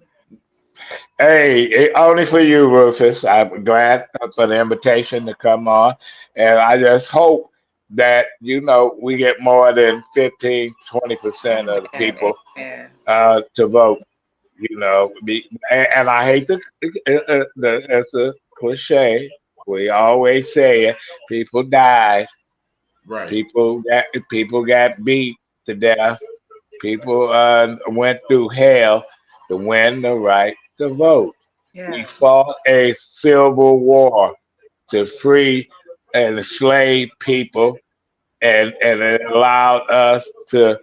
S3: Hey, only for you, Rufus. I'm glad for the invitation to come on, and I just hope that, you know, we get more than 15-20% of the people to vote. You know, and I hate it's a cliche. We always say it. People died.
S1: Right.
S3: People got beat to death. People went through hell to win the right to vote.
S2: Yeah.
S3: We fought a civil war to free and enslave people, and it allowed us to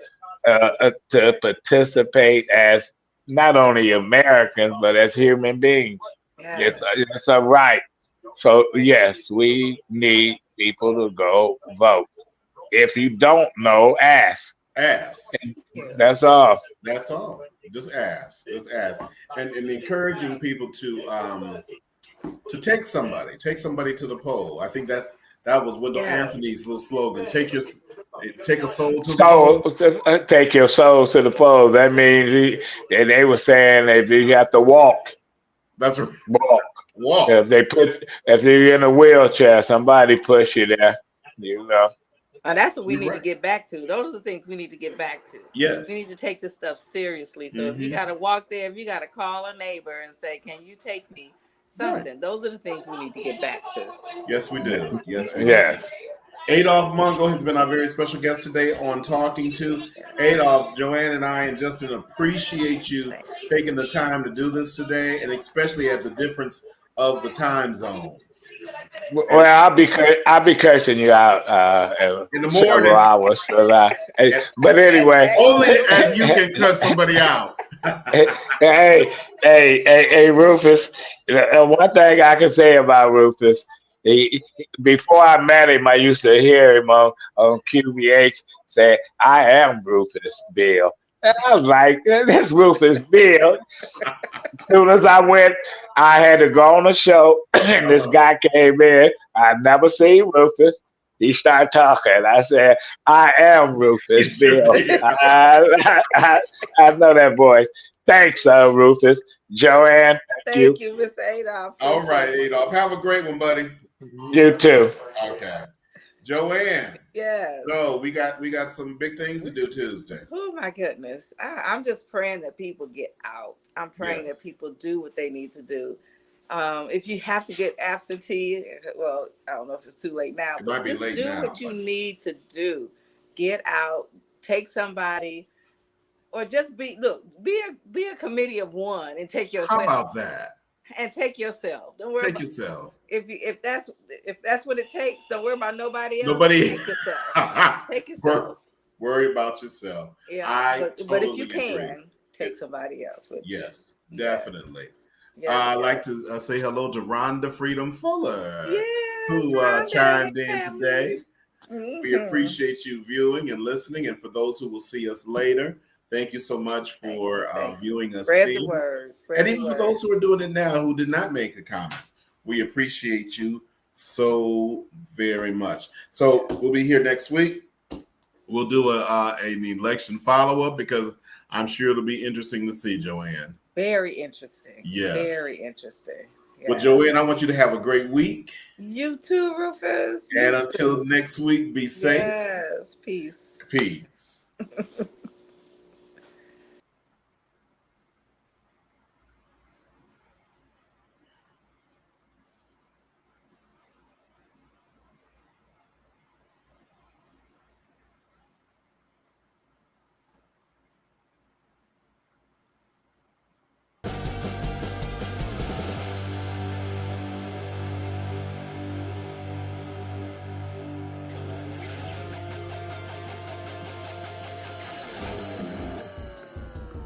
S3: participate as not only Americans but as human beings.
S2: Yes.
S3: It's a right. So yes, we need people to go vote. If you don't know, ask. That's all.
S1: That's all. Just ask. And encouraging people to take somebody to the poll. I think that was Wendell Anthony's little slogan. Take a soul to the poll.
S3: Take your soul to the poll. That means they were saying if you have to walk.
S1: That's right.
S3: Walk. If you're in a wheelchair, somebody push you there. You know.
S2: And that's what we need to get back to. Those are the things we need to get back to.
S1: Yes.
S2: We need to take this stuff seriously. So if you got to walk there, if you got to call a neighbor and say, can you take me something? Right. Those are the things we need to get back to.
S1: Yes, we do. Yes. Adolph Mongo has been our very special guest today on Talking To. Adolph, Joanne and I and Justin appreciate you taking the time to do this today, and especially at the difference of the time zones.
S3: Well, I'll be cursing you out
S1: In the
S3: several
S1: morning.
S3: hours. But anyway,
S1: only as you can cut somebody out.
S3: hey, Rufus. One thing I can say about Rufus, before I met him, I used to hear him on QBH say, "I am Rufus Beal." And I was like, "That's Rufus Beal." As soon as I went, I had to go on a show, and this guy came in. I'd never seen Rufus. He started talking. I said, "I am Rufus Beal." I know that voice. Thanks, Rufus. Joanne,
S2: thank you, Mr. Adolph.
S1: All right, Adolph. Have a great one, buddy.
S3: You too.
S1: Okay. Joanne.
S2: Yes.
S1: So we got some big things to do Tuesday.
S2: Oh my goodness. I'm just praying that people get out. I'm praying that people do what they need to do. If you have to get absentee, well, I don't know if it's too late now, but just do what you need to do. Get out, take somebody, or just be a committee of one and take yourself.
S1: How about that?
S2: And take yourself. Don't worry about
S1: yourself.
S2: If that's what it takes, don't worry about nobody else. Take yourself. Take yourself.
S1: Worry about yourself.
S2: Yeah. But if you can, take somebody else with you.
S1: Yes, definitely. I'd like to say hello to Rhonda Freedom Fuller, who chimed in today. Mm-hmm. We appreciate you viewing and listening, and for those who will see us later, thank you so much for viewing us.
S2: Spread the word.
S1: And even for those who are doing it now who did not make a comment, we appreciate you so very much. So we'll be here next week. We'll do an election follow-up because I'm sure it'll be interesting to see, Joanne.
S2: Very interesting.
S1: Yes.
S2: Very interesting. Yes.
S1: Well, Joanne, I want you to have a great week.
S2: You too, Rufus.
S1: And until next week, be safe.
S2: Yes. Peace.
S1: Peace.